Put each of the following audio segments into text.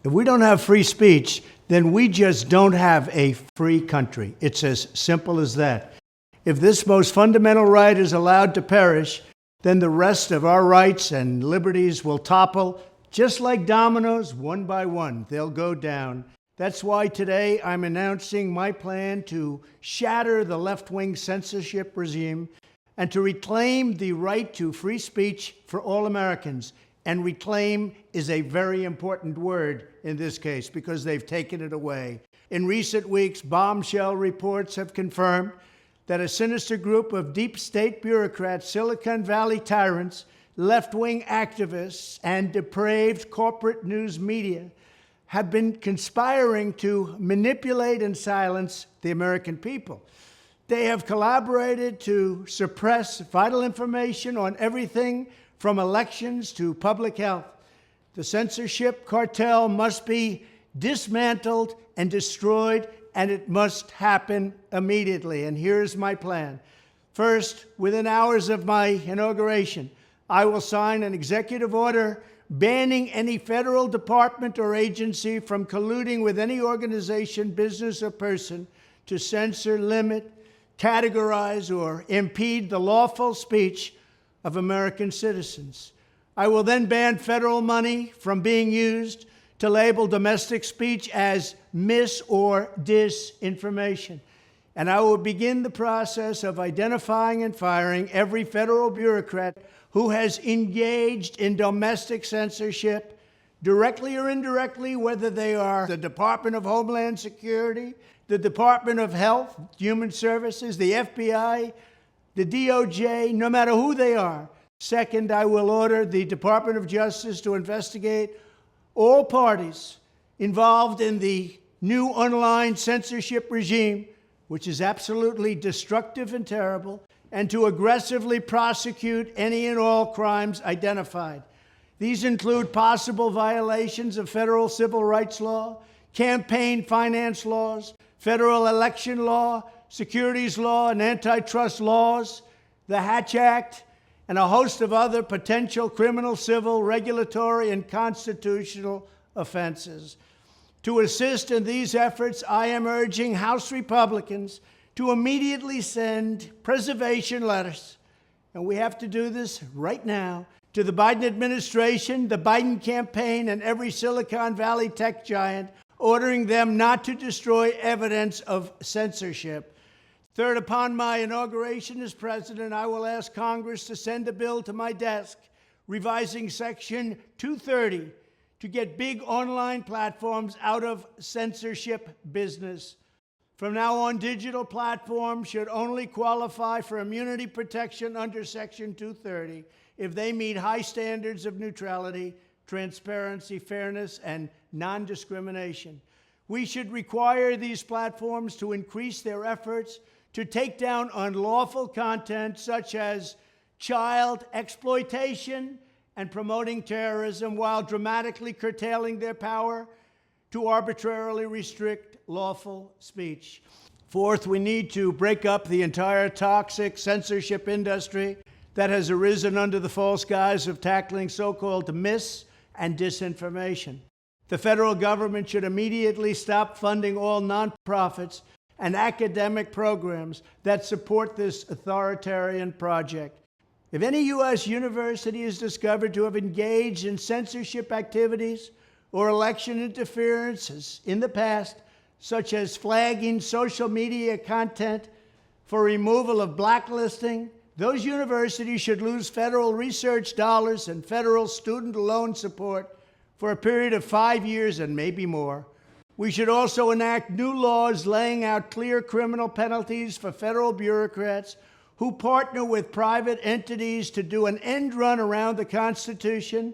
If we don't have free speech, then we just don't have a free country. It's as simple as that. If this most fundamental right is allowed to perish, then the rest of our rights and liberties will topple, just like dominoes, one by one. They'll go down. That's why today I'm announcing my plan to shatter the left-wing censorship regime and to reclaim the right to free speech for all Americans. And reclaim is a very important word in this case because they've taken it away. In recent weeks, bombshell reports have confirmed that a sinister group of deep state bureaucrats, Silicon Valley tyrants, left-wing activists, and depraved corporate news media have been conspiring to manipulate and silence the American people. They have collaborated to suppress vital information on everything from elections to public health. The censorship cartel must be dismantled and destroyed, and it must happen immediately. And here's my plan. First, within hours of my inauguration, I will sign an executive order banning any federal department or agency from colluding with any organization, business, or person to censor, limit, categorize, or impede the lawful speech of American citizens. I will then ban federal money from being used to label domestic speech as mis- or disinformation. And I will begin the process of identifying and firing every federal bureaucrat who has engaged in domestic censorship, directly or indirectly, whether they are the Department of Homeland Security, the Department of Health, Human Services, the FBI, the DOJ, no matter who they are. Second, I will order the Department of Justice to investigate all parties involved in the new online censorship regime, which is absolutely destructive and terrible, and to aggressively prosecute any and all crimes identified. These include possible violations of federal civil rights law, campaign finance laws, federal election law, securities law, and antitrust laws, the Hatch Act, and a host of other potential criminal, civil, regulatory, and constitutional offenses. To assist in these efforts, I am urging House Republicans to immediately send preservation letters, and we have to do this right now, to the Biden administration, the Biden campaign, and every Silicon Valley tech giant, ordering them not to destroy evidence of censorship. Third, upon my inauguration as president, I will ask Congress to send a bill to my desk revising Section 230 to get big online platforms out of censorship business. From now on, digital platforms should only qualify for immunity protection under Section 230 if they meet high standards of neutrality, transparency, fairness, and non-discrimination. We should require these platforms to increase their efforts to take down unlawful content such as child exploitation and promoting terrorism, while dramatically curtailing their power to arbitrarily restrict lawful speech. Fourth, we need to break up the entire toxic censorship industry that has arisen under the false guise of tackling so-called mis- and disinformation. The federal government should immediately stop funding all nonprofits and academic programs that support this authoritarian project. If any U.S. university is discovered to have engaged in censorship activities or election interferences in the past, such as flagging social media content for removal of blacklisting, those universities should lose federal research dollars and federal student loan support for a period of 5 years and maybe more. We should also enact new laws laying out clear criminal penalties for federal bureaucrats who partner with private entities to do an end run around the Constitution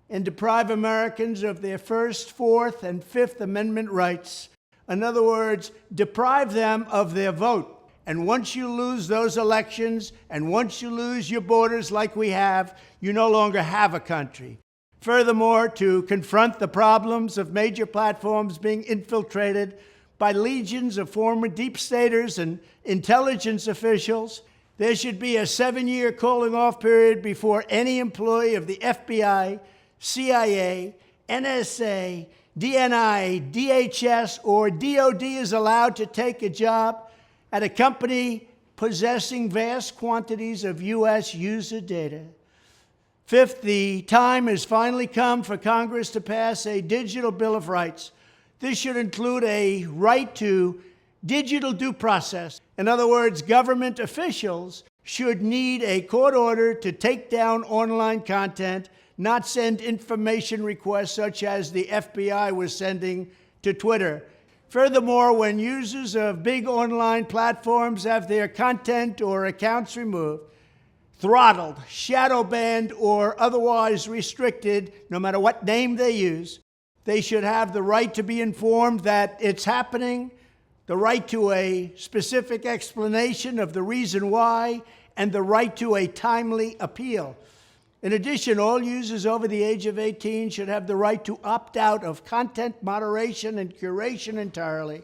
and deprive Americans of their First, Fourth, and Fifth Amendment rights. In other words, deprive them of their vote. And once you lose those elections, and once you lose your borders like we have, you no longer have a country. Furthermore, to confront the problems of major platforms being infiltrated by legions of former deep staters and intelligence officials, there should be a 7-year calling off period before any employee of the FBI, CIA, NSA, DNI, DHS, or DOD is allowed to take a job at a company possessing vast quantities of U.S. user data. Fifth, the time has finally come for Congress to pass a digital Bill of Rights. This should include a right to digital due process. In other words, government officials should need a court order to take down online content, not send information requests such as the FBI was sending to Twitter. Furthermore, when users of big online platforms have their content or accounts removed, throttled, shadow banned, or otherwise restricted, no matter what name they use, they should have the right to be informed that it's happening, the right to a specific explanation of the reason why, and the right to a timely appeal. In addition, all users over the age of 18 should have the right to opt out of content moderation and curation entirely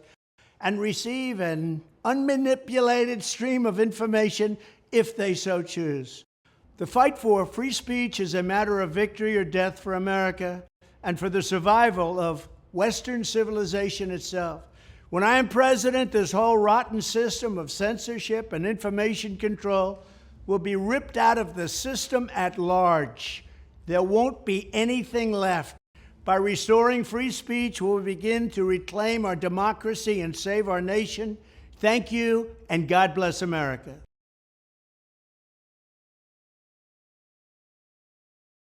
and receive an unmanipulated stream of information if they so choose. The fight for free speech is a matter of victory or death for America and for the survival of Western civilization itself. When I am president, this whole rotten system of censorship and information control will be ripped out of the system at large. There won't be anything left. By restoring free speech, we'll begin to reclaim our democracy and save our nation. Thank you, and God bless America.